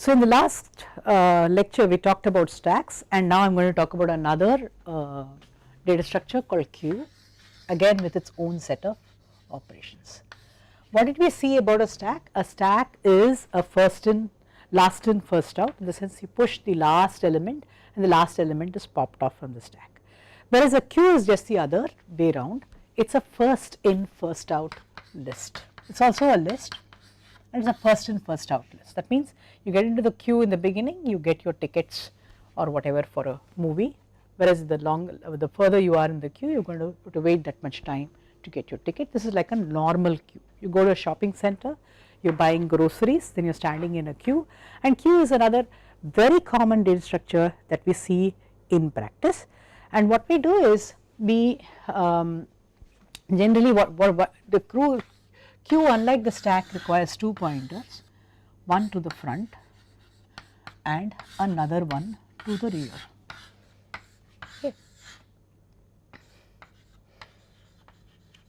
So, in the last lecture we talked about stacks, and now I am going to talk about another data structure called queue, again with its own set of operations. What did we see about a stack? A stack is a first in, last in, first out, in the sense you push the last element and the last element is popped off from the stack. Whereas a queue is just the other way round, it is a first in, first out list. It is also a list, and it is a first in, first out list. That means you get into the queue in the beginning, you get your tickets or whatever for a movie, whereas the further you are in the queue, you are going to have to wait that much time to get your ticket. This is like a normal queue. You go to a shopping center, you are buying groceries, then you are standing in a queue, and queue is another very common data structure that we see in practice. And what we do is we generally what the queue, unlike the stack, requires two pointers, one to the front and another one to the rear. Okay.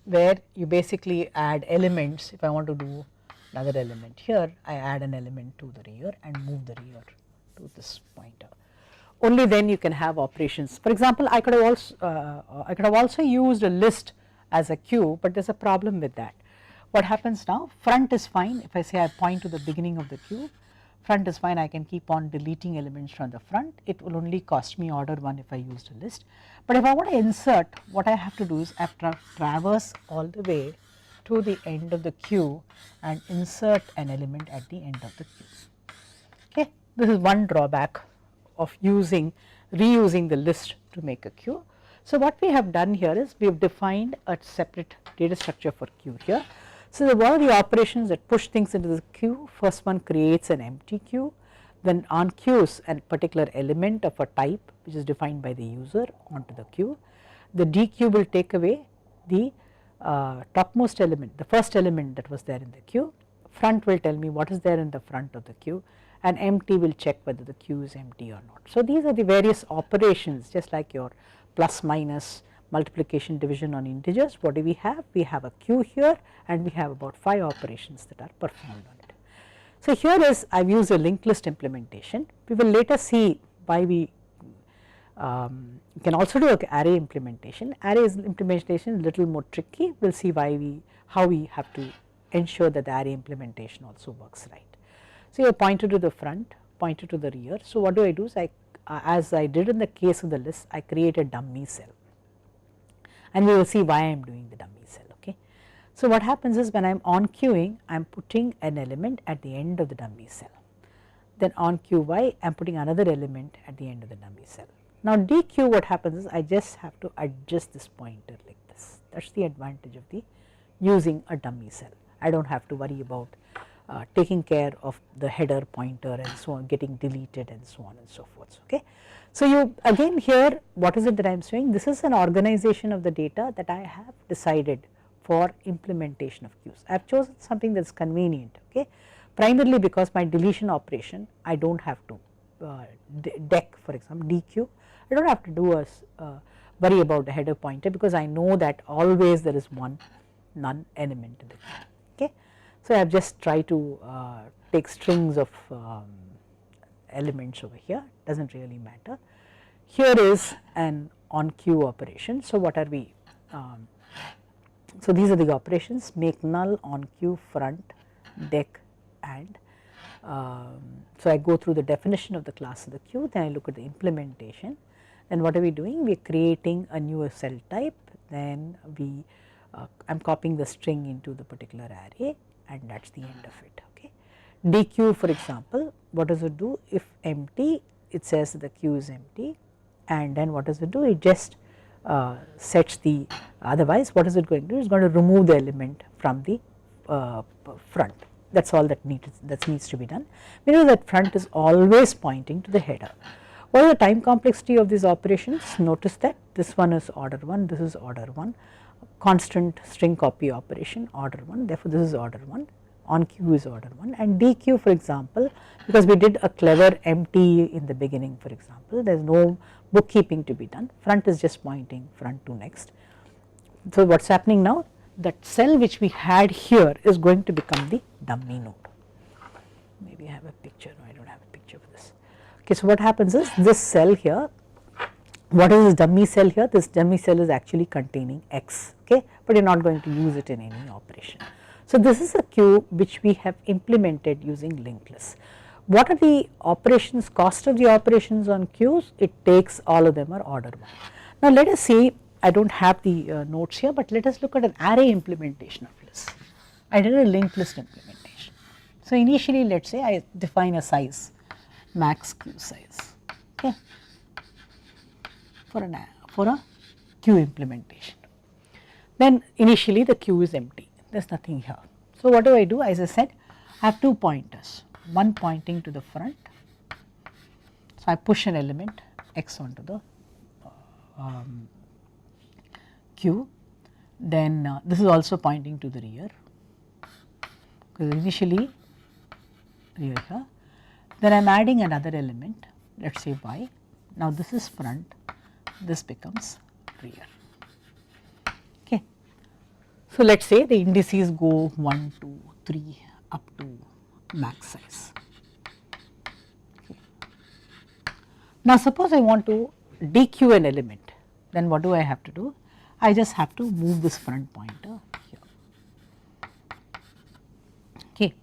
Where you basically add elements. If I want to do another element here, I add an element to the rear and move the rear to this pointer. Only then you can have operations. For example, I could have also used a list as a queue, but there is a problem with that. What happens now? Front is fine. If I say I point to the beginning of the queue, front is fine, I can keep on deleting elements from the front. It will only cost me order 1 if I used a list. But if I want to insert, what I have to do is I have to traverse all the way to the end of the queue and insert an element at the end of the queue. Okay. This is one drawback of reusing the list to make a queue. So, what we have done here is we have defined a separate data structure for queue here. So, one of the operations that push things into the queue, first one creates an empty queue, then on queues a particular element of a type which is defined by the user onto the queue. The dequeue will take away the topmost element, the first element that was there in the queue. Front will tell me what is there in the front of the queue, and empty will check whether the queue is empty or not. So, these are the various operations, just like your plus minus, multiplication, division on integers. What do we have? We have a queue here and we have about 5 operations that are performed on it. So, here is I have used a linked list implementation. We will later see why we can also do an array implementation. Array implementation is a little more tricky. We will see how we have to ensure that the array implementation also works right. So, you pointed to the front, pointed to the rear. So, what do I do is as I did in the case of the list, I create a dummy cell, and we will see why I am doing the dummy cell. Okay. So, what happens is when I am on queuing, I am putting an element at the end of the dummy cell, then on queue I am putting another element at the end of the dummy cell. Now, dequeue, what happens is I just have to adjust this pointer like this. That is the advantage of using a dummy cell. I do not have to worry about taking care of the header pointer and so on, getting deleted and so on and so forth. Okay. So, you again here, what is it that I am saying? This is an organization of the data that I have decided for implementation of queues. I have chosen something that is convenient, okay, primarily because my deletion operation I do not have to dec, for example, dequeue. I do not have to do worry about the header pointer, because I know that always there is one none element in the queue. Okay. So, I have just tried to take strings of elements over here, does not really matter. Here is an on queue operation. So, what are we? So, these are the operations: make null, on queue, front, dec, and so I go through the definition of the class of the queue, then I look at the implementation. Then what are we doing? We are creating a new cell type, then I am copying the string into the particular array, and that is the end of it. Okay. Dequeue, for example, what does it do? If empty, it says the queue is empty, and then what does it do? It just sets the, otherwise what is it going to do? It is going to remove the element from the front. That is all that needs to be done. We know that front is always pointing to the header. What is the time complexity of these operations? Notice that this one is order 1, this is order 1, constant string copy operation order 1, therefore this is order 1, on queue is order 1, and dequeue, for example, because we did a clever empty in the beginning, for example, there is no bookkeeping to be done, front is just pointing front to next. So, what is happening now? That cell which we had here is going to become the dummy node. Maybe I have a picture, no, I do not have a Okay, so what happens is this cell here, what is this dummy cell here? This dummy cell is actually containing x, okay, but you are not going to use it in any operation. So this is a queue which we have implemented using linked list. What are the operations, cost of the operations on queues? It takes all of them are order 1. Now let us see, I do not have the notes here, but let us look at an array implementation of list. I did a linked list implementation. So initially let us say I define a size, max queue size, okay, for a queue implementation. Then initially the queue is empty, there is nothing here. So what do? As I said, I have 2 pointers, one pointing to the front. So I push an element x onto the queue, then this is also pointing to the rear, because initially rear here, then I am adding another element, let us say y. Now this is front, this becomes rear. Okay. So let us say the indices go 1, 2, 3 up to max size. Okay. Now suppose I want to dequeue an element, then what do I have to do? I just have to move this front pointer here. Okay,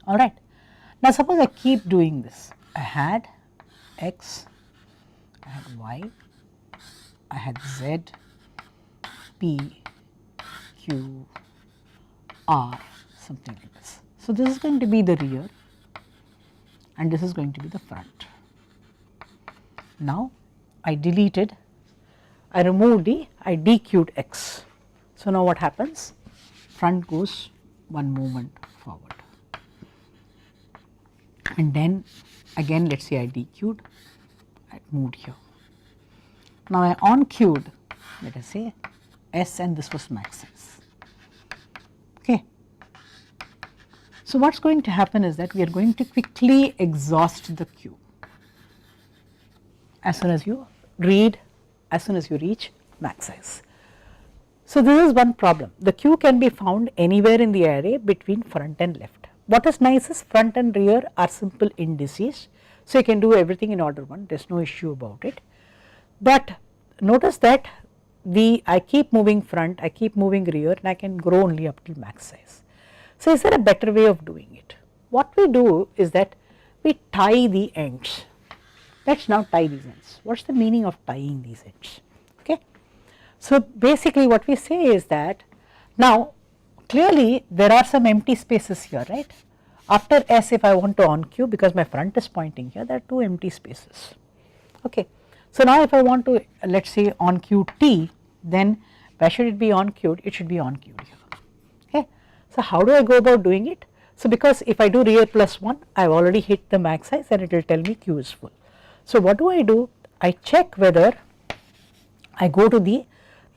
all right. Now suppose I keep doing this. I had x, I had y, I had z, p, q, r, something like this. So this is going to be the rear and this is going to be the front. Now I deleted, I removed I dequeued x. So now what happens? Front goes one movement forward. And then again let us say I dequeued, I moved here. Now I on queued, let us say S, and this was max size. Okay. So what is going to happen is that we are going to quickly exhaust the queue as soon as you read, as soon as you reach max size. So this is one problem. The queue can be found anywhere in the array between front and left. What is nice is front and rear are simple indices, so you can do everything in order 1, there is no issue about it. But notice that I keep moving front, I keep moving rear, and I can grow only up till max size. So is there a better way of doing it? What we do is that we tie the ends. Let us now tie these ends. What is the meaning of tying these ends? Okay. So basically what we say is that now clearly there are some empty spaces here, right. After S, if I want to on queue, because my front is pointing here, there are 2 empty spaces. Okay. So now if I want to let us say on queue T, then where should it be on queued? It should be on queued here. Okay. So how do I go about doing it? So because if I do rear plus 1, I have already hit the max size and it will tell me queue is full. So what do? I check whether I go to this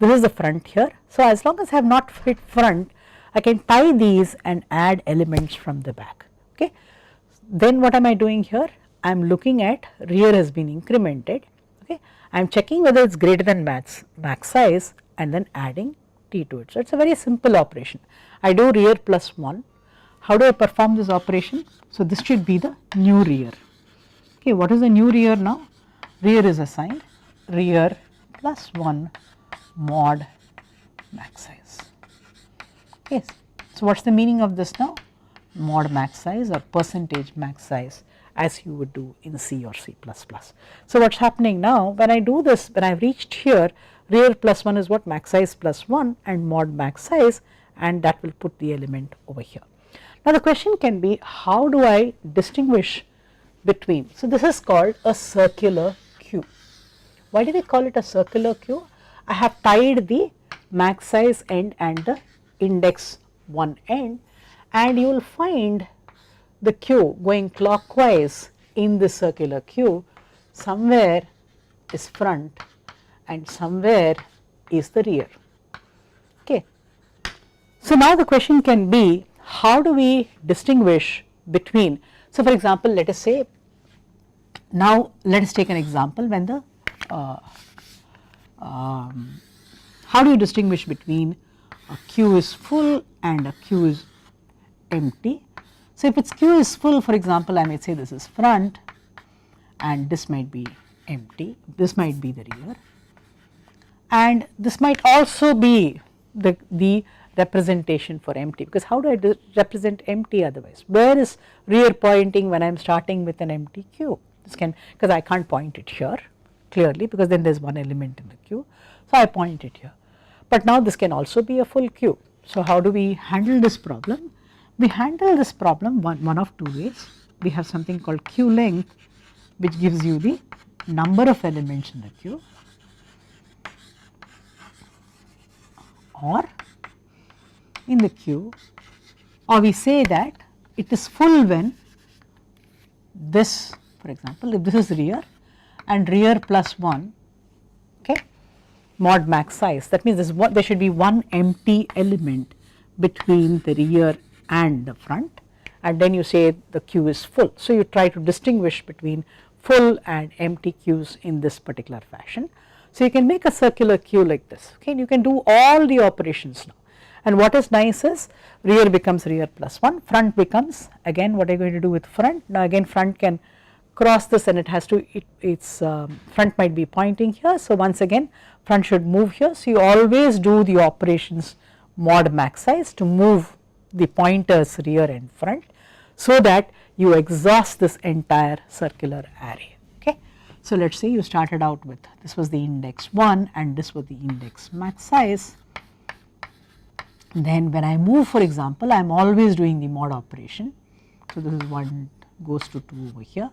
is the front here. So as long as I have not hit front, I can tie these and add elements from the back. Okay. Then what am I doing here? I am looking at rear has been incremented. Okay. I am checking whether it is greater than max size and then adding T to it. So it is a very simple operation. I do rear plus 1. How do I perform this operation? So this should be the new rear. Okay, what is the new rear now? Rear is assigned rear plus 1 mod max size. Okay, so what is the meaning of this now? Mod max size or percentage max size, as you would do in C or C++. So what is happening now, when I do this, when I have reached here, rear plus 1 is what? Max size plus 1 and mod max size, and that will put the element over here. Now the question can be, how do I distinguish between? So this is called a circular queue. Why do we call it a circular queue? I have tied the max size end and the index 1 end, and you will find the queue going clockwise in the circular queue. Somewhere is front and somewhere is the rear. Okay. So now the question can be, how do we distinguish between? So for example, let us say, now let us take an example when the how do you distinguish between a queue is full and a queue is empty? So if its queue is full, for example, I may say this is front and this might be empty, this might be the rear, and this might also be the representation for empty, because how do I represent empty otherwise? Where is rear pointing when I am starting with an empty queue? This can, because I can't point it here clearly, because then there is one element in the queue, so I point it here. But now this can also be a full queue. So how do we handle this problem? We handle this problem one of two ways. We have something called queue length, which gives you the number of elements in the queue, or in the queue, or we say that it is full when this, for example, if this is rear and rear plus 1, okay, mod max size, that means there should be one empty element between the rear and the front, and then you say the queue is full. So you try to distinguish between full and empty queues in this particular fashion. So you can make a circular queue like this, okay, and you can do all the operations now. And what is nice is rear becomes rear plus 1, front becomes, again what are you going to do with front? Now again front can cross this, and it has to, its front might be pointing here. So once again front should move here. So you always do the operations mod max size to move the pointers rear and front, so that you exhaust this entire circular array. Okay. So let us say you started out with, this was the index 1 and this was the index max size. Then when I move, for example, I am always doing the mod operation. So this is 1 goes to 2 over here,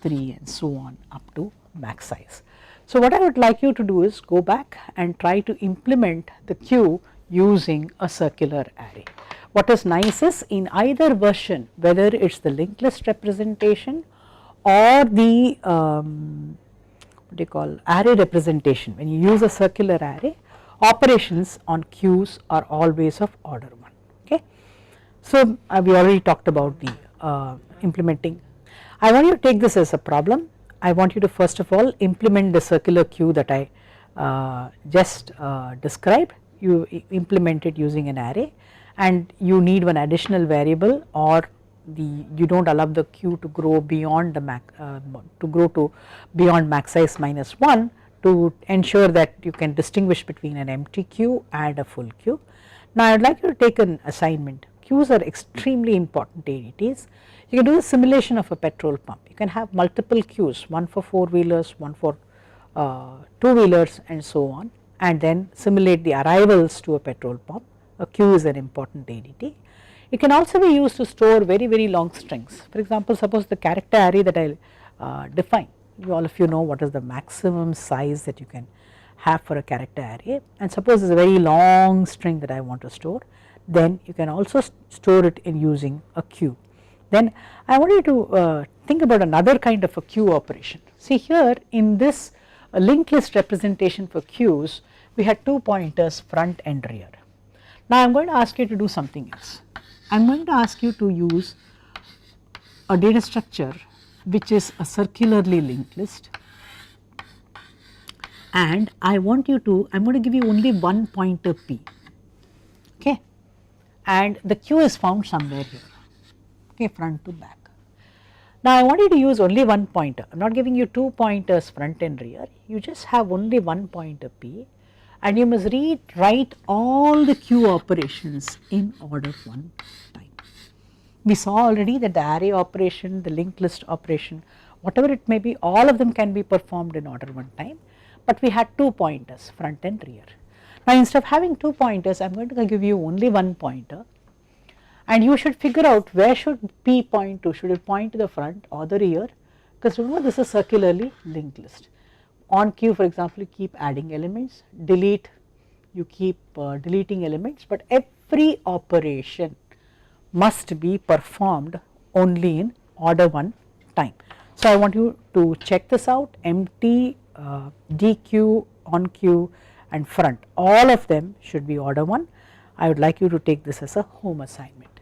3 and so on up to max size. So what I would like you to do is go back and try to implement the queue using a circular array. What is nice is in either version, whether it is the linked list representation or the what do you call array representation, when you use a circular array, operations on queues are always of order 1. Okay. So we already talked about the implementing. I want you to take this as a problem. I want you to first of all implement the circular queue that I just described. You implement it using an array, and you need one additional variable, or you do not allow the queue to grow beyond the beyond max size minus 1 to ensure that you can distinguish between an empty queue and a full queue. Now I would like you to take an assignment. Queues are extremely important entities. You can do a simulation of a petrol pump. You can have multiple queues, one for 4-wheelers, one for 2-wheelers and so on, and then simulate the arrivals to a petrol pump. A queue is an important entity. It can also be used to store very long strings. For example, suppose the character array that I define, all of you know what is the maximum size that you can have for a character array, and suppose it is a very long string that I want to store, then you can also store it in using a queue. Then I want you to think about another kind of a queue operation. See here in this linked list representation for queues, we had 2 pointers front and rear. Now I am going to ask you to do something else. I am going to ask you to use a data structure which is a circularly linked list, and I want you to, I am going to give you only one pointer p, okay, and the queue is found somewhere here, okay, front to back. Now I want you to use only one pointer. I am not giving you 2 pointers front and rear, you just have only one pointer p, and you must write all the queue operations in order 1 time. We saw already that the array operation, the linked list operation, whatever it may be, all of them can be performed in order 1 time, but we had 2 pointers front and rear. Now instead of having 2 pointers, I am going to give you only one pointer, and you should figure out where should p point to. Should it point to the front or the rear? Because remember, this is circularly linked list. On queue, for example, you keep adding elements, delete, you keep deleting elements, but every operation must be performed only in order 1 time. So I want you to check this out: empty, DQ, on queue and front, all of them should be order 1. I would like you to take this as a home assignment.